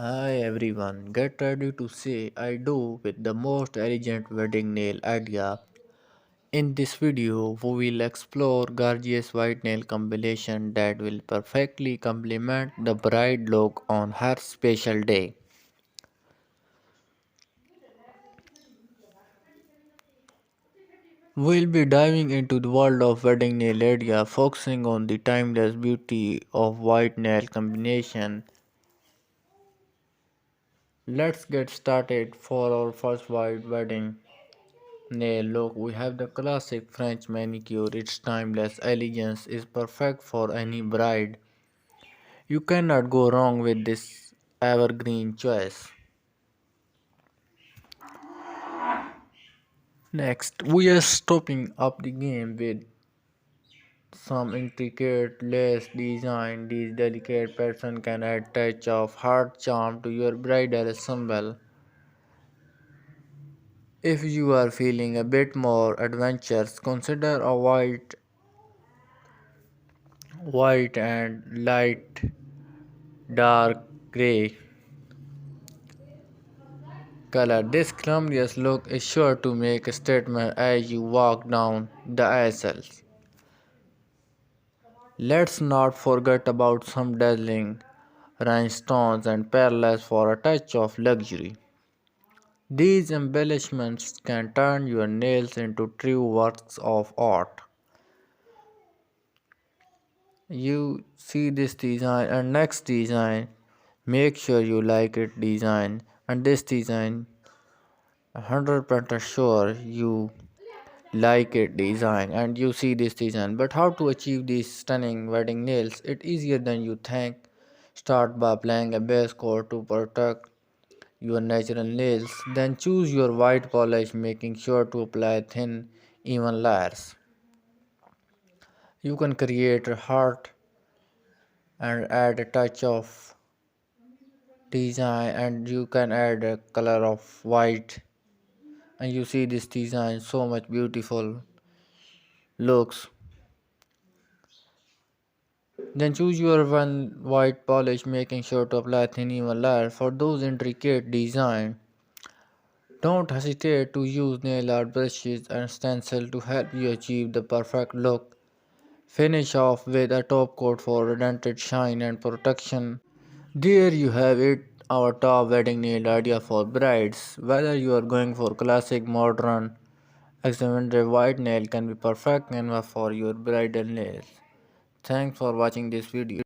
Hi everyone, get ready to say I do with the most elegant wedding nail idea. In this video, we will explore gorgeous white nail combination that will perfectly complement the bride look on her special day. We'll be diving into the world of wedding nail idea, focusing on the timeless beauty of white nail combination. Let's get started for our first white wedding. Nay, look, we have the classic French manicure. Its timeless elegance is perfect for any bride. You cannot go wrong with this evergreen choice. Next, we are stopping up the game with some intricate lace design. These delicate patterns can add touch of heart charm to your bridal ensemble. If you are feeling a bit more adventurous, consider a white and light dark gray color. This glamorous look is sure to make a statement as you walk down the aisles. Let's not forget about some dazzling rhinestones and pearls for a touch of luxury. These embellishments can turn your nails into true works of art. You see this design and next design, make sure you like it design and this design 100% sure you like it design and you see this design. But how to achieve these stunning wedding nails? It's easier than you think. Start by applying a base coat to protect your natural nails, then choose your white polish, making sure to apply thin even layers. You can create a heart and add a touch of design, and you can add a color of white, and you see this design so much beautiful looks. Then choose your one white polish, making sure to apply thin even layer. For those intricate design, don't hesitate to use nail art brushes and stencil to help you achieve the perfect look. Finish off with a top coat for redundant shine and protection. There you have it, our top wedding nail idea for brides. Whether you are going for classic, modern, extravagant white nail can be perfect canvas for your bridal nails. Thanks for watching this video.